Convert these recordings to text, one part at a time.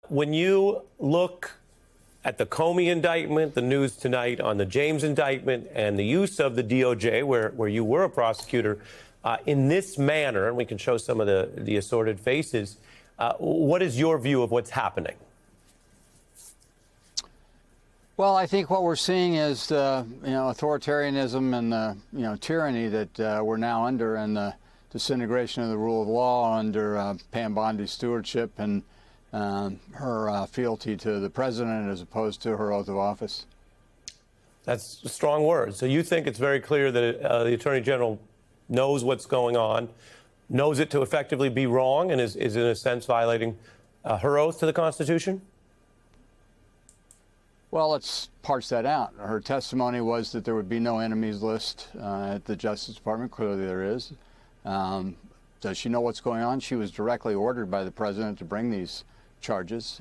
When you look at the Comey indictment, the news tonight on the James indictment, and the use of the DOJ, where you were a prosecutor, in this manner, and we can show some of the assorted faces, what is your view of what's happening? Well, I think what we're seeing is authoritarianism and tyranny that we're now under, and the disintegration of the rule of law under Pam Bondi's stewardship and her fealty to the president as opposed to her oath of office. That's a strong word. So you think it's very clear that the Attorney General knows what's going on, knows it to effectively be wrong, and is in a sense violating her oath to the Constitution? Well, let's parse that out. Her testimony was that there would be no enemies list at the Justice Department. Clearly there is. Does she know what's going on? She was directly ordered by the president to bring these charges.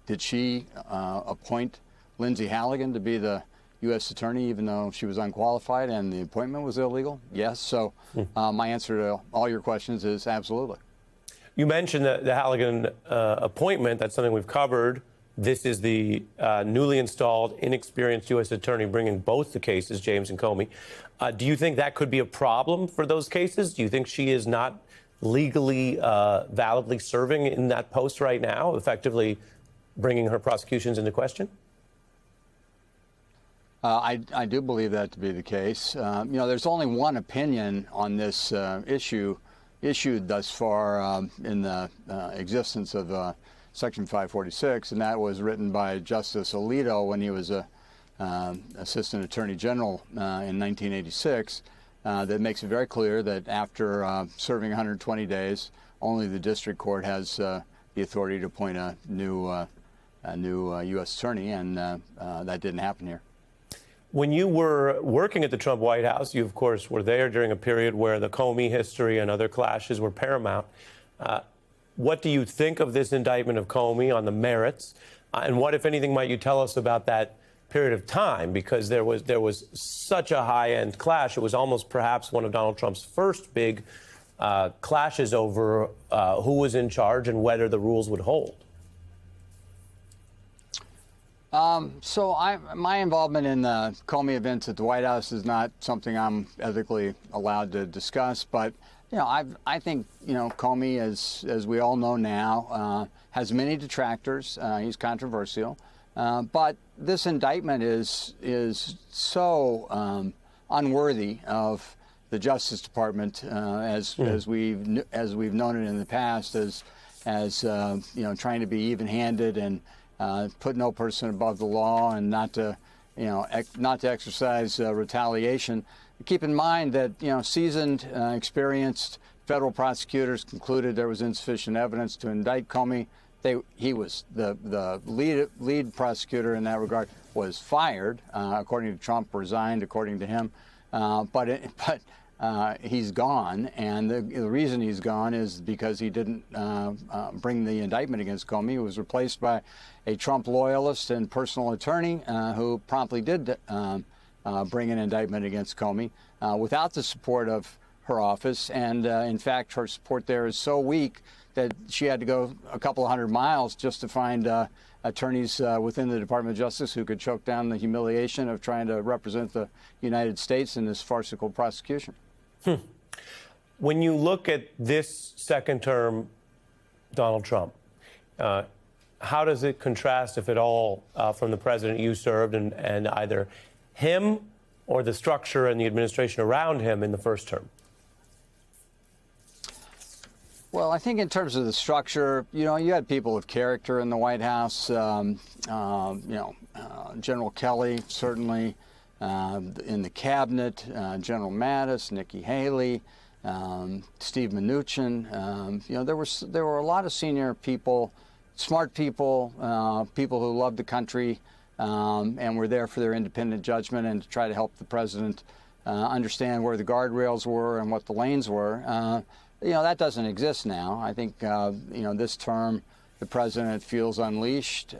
Did she appoint Lindsay Halligan to be the U.S. attorney, even though she was unqualified and the appointment was illegal? Yes. So my answer to all your questions is absolutely. You mentioned the Halligan appointment. That's something we've covered. This is the newly installed, inexperienced U.S. attorney bringing both the cases, James and Comey. Do you think that could be a problem for those cases? Do you think she is not legally, validly serving in that post right now, effectively bringing her prosecutions into question? I do believe that to be the case. There's only one opinion on this issue issued thus far in the existence of Section 546, and that was written by Justice Alito when he was Assistant Attorney General in 1986. That makes it very clear that after serving 120 days, only the district court has the authority to appoint a new U.S. attorney, and that didn't happen here. When you were working at the Trump White House, you, of course, were there during a period where the Comey history and other clashes were paramount. What do you think of this indictment of Comey on the merits? And what, if anything, might you tell us about that period of time? Because there was such a high-end clash. It was almost perhaps one of Donald Trump's first big clashes over who was in charge and whether the rules would hold. My involvement in the Comey events at the White House is not something I'm ethically allowed to discuss, but I think Comey, as we all know now, has many detractors. He's controversial, but this indictment is so unworthy of the Justice Department, as we've known it in the past, as trying to be even-handed and put no person above the law, and not to exercise retaliation. Keep in mind that seasoned, experienced federal prosecutors concluded there was insufficient evidence to indict Comey. He was the lead prosecutor in that regard was fired, according to Trump, resigned according to him, but he's gone, and the reason he's gone is because he didn't bring the indictment against Comey. He was replaced by a Trump loyalist and personal attorney who promptly did bring an indictment against Comey without the support of her office. And in fact, her support there is so weak that she had to go a couple of hundred miles just to find attorneys within the Department of Justice who could choke down the humiliation of trying to represent the United States in this farcical prosecution. When you look at this second term, Donald Trump, how does it contrast, if at all, from the president you served and either him or the structure and the administration around him in the first term? Well, I think in terms of the structure, you had people of character in the White House. General Kelly, certainly, in the cabinet, General Mattis, Nikki Haley, Steve Mnuchin. There were a lot of senior people, smart people, people who loved the country, and were there for their independent judgment and to try to help the president understand where the guardrails were and what the lanes were. That doesn't exist now. I think, this term, the president feels unleashed.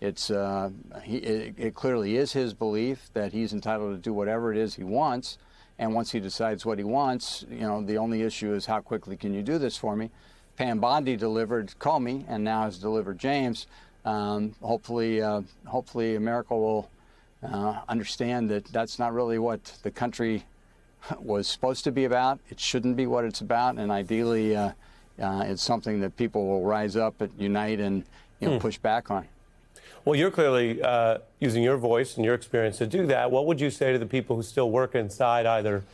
It clearly is his belief that he's entitled to do whatever it is he wants. And once he decides what he wants, the only issue is how quickly can you do this for me? Pam Bondi delivered Comey and now has delivered James. Hopefully America will understand that that's not really what the country was supposed to be about. It shouldn't be what it's about, and ideally it's something that people will rise up and unite and push back on. Well, you're clearly using your voice and your experience to do that. What would you say to the people who still work inside either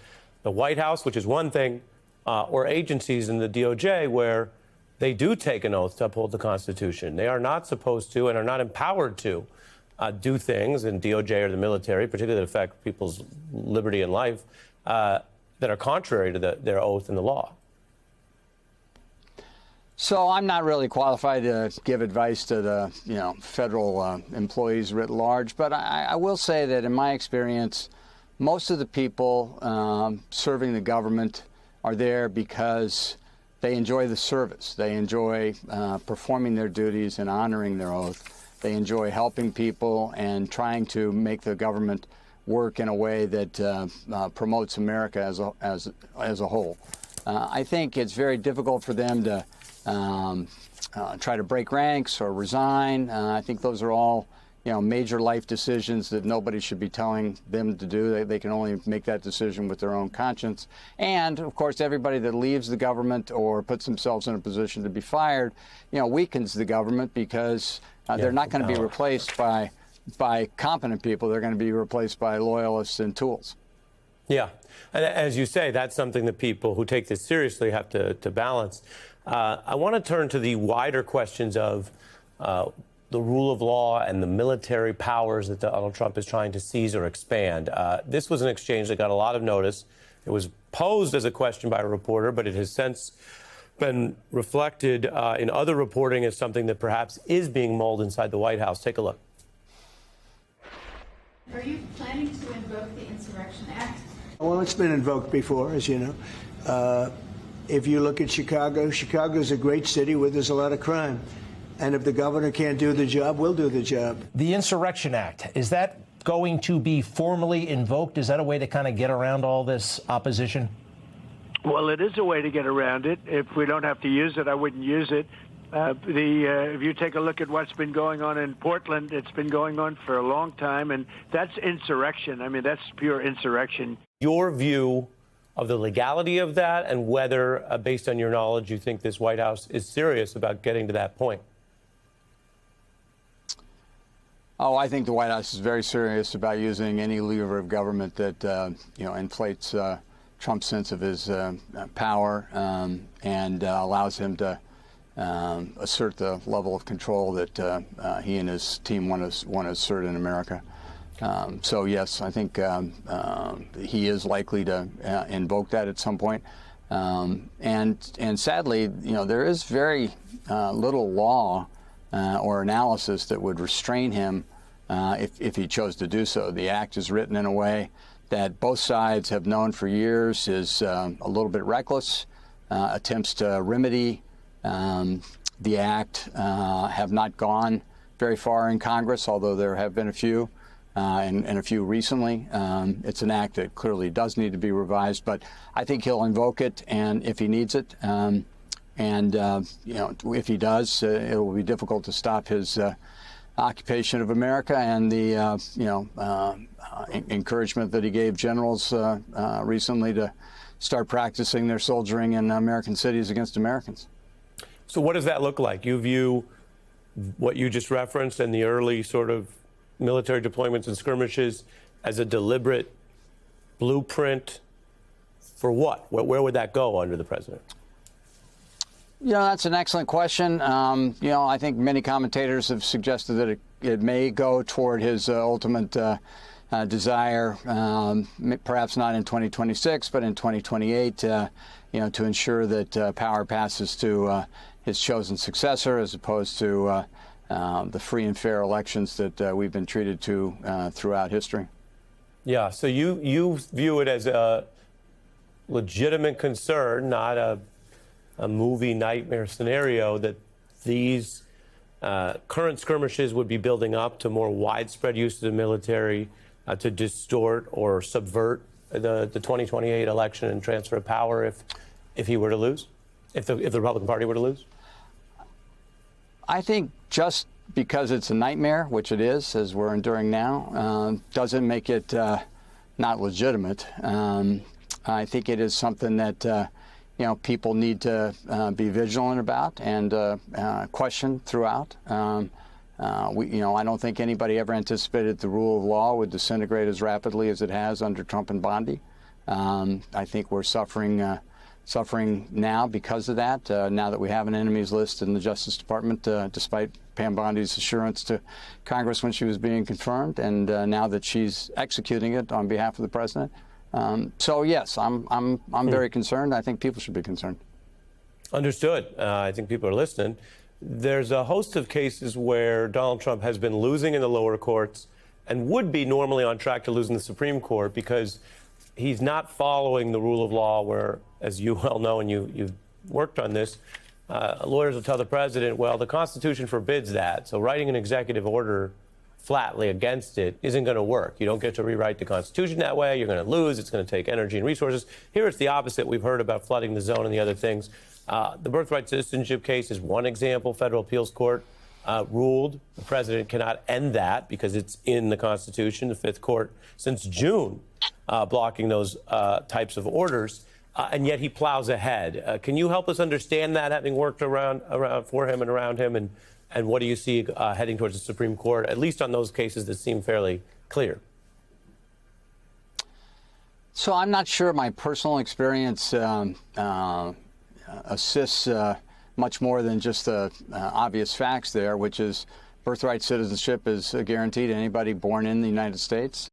the White House, which is one thing, or agencies in the DOJ where they do take an oath to uphold the Constitution? They are not supposed to and are not empowered to do things in DOJ or the military, particularly that affect people's liberty and life, that are contrary to their oath and the law. So I'm not really qualified to give advice to the federal employees writ large, but I will say that in my experience, most of the people serving the government are there because they enjoy the service. They enjoy performing their duties and honoring their oath. They enjoy helping people and trying to make the government work in a way that promotes America as a whole. I think it's very difficult for them to try to break ranks or resign. I think those are all, major life decisions that nobody should be telling them to do. They can only make that decision with their own conscience. And, of course, everybody that leaves the government or puts themselves in a position to be fired, weakens the government because they're not going to be replaced by competent people. They're going to be replaced by loyalists and tools. Yeah. And as you say, that's something that people who take this seriously have to balance. I want to turn to the wider questions of the rule of law and the military powers that Donald Trump is trying to seize or expand. This was an exchange that got a lot of notice. It was posed as a question by a reporter, but it has since been reflected in other reporting as something that perhaps is being mulled inside the White House. Take a look. Are you planning to invoke the Insurrection Act? Well, it's been invoked before, as you know. If you look at Chicago, Chicago's a great city where there's a lot of crime. And if the governor can't do the job, we'll do the job. The Insurrection Act, is that going to be formally invoked? Is that a way to kind of get around all this opposition? Well, it is a way to get around it. If we don't have to use it, I wouldn't use it. If you take a look at what's been going on in Portland, it's been going on for a long time, and that's insurrection. I mean, that's pure insurrection. Your view of the legality of that and whether, based on your knowledge, you think this White House is serious about getting to that point? Oh, I think the White House is very serious about using any lever of government that, inflates Trump's sense of his power and allows him to assert the level of control that he and his team want to assert in America. So, yes, I think he is likely to invoke that at some point. And sadly, there is very little law or analysis that would restrain him if he chose to do so. The act is written in a way that both sides have known for years is a little bit reckless. Attempts to remedy the act have not gone very far in Congress, although there have been a few, and a few recently. It's an act that clearly does need to be revised, but I think he'll invoke it, and if he needs it, if he does, it will be difficult to stop his occupation of America and the encouragement that he gave generals recently to start practicing their soldiering in American cities against Americans. So what does that look like? You view what you just referenced and the early sort of military deployments and skirmishes as a deliberate blueprint for what? Where would that go under the president? That's an excellent question. I think many commentators have suggested that it may go toward his ultimate desire, perhaps not in 2026, but in 2028, to ensure that power passes to his chosen successor as opposed to the free and fair elections that we've been treated to throughout history. Yeah, so you view it as a legitimate concern, not a movie nightmare scenario, that these current skirmishes would be building up to more widespread use of the military to distort or subvert the 2028 election and transfer of power if he were to lose? if the Republican Party were to lose? I think just because it's a nightmare, which it is, as we're enduring now, doesn't make it not legitimate. I think it is something that people need to be vigilant about and question throughout. I don't think anybody ever anticipated the rule of law would disintegrate as rapidly as it has under Trump and Bondi. I think we're suffering now because of that, now that we have an enemies list in the Justice Department, despite Pam Bondi's assurance to Congress when she was being confirmed, and now that she's executing it on behalf of the president. So yes, I'm very concerned. I think people should be concerned. Understood. I think people are listening. There's a host of cases where Donald Trump has been losing in the lower courts and would be normally on track to lose in the Supreme Court because he's not following the rule of law where, as you well know, and you've worked on this, lawyers will tell the president, well, the Constitution forbids that, so writing an executive order flatly against it isn't going to work. You don't get to rewrite the Constitution that way. You're going to lose. It's going to take energy and resources. Here it's the opposite. We've heard about flooding the zone and the other things. The birthright citizenship case is one example. Federal appeals court ruled the president cannot end that because it's in the Constitution. The Fifth Court since June blocking those types of orders, and yet he plows ahead. Can you help us understand that, having worked around for him and around him, and what do you see heading towards the Supreme Court, at least on those cases that seem fairly clear? So I'm not sure my personal experience assists much more than just the obvious facts there, which is birthright citizenship is guaranteed to anybody born in the United States.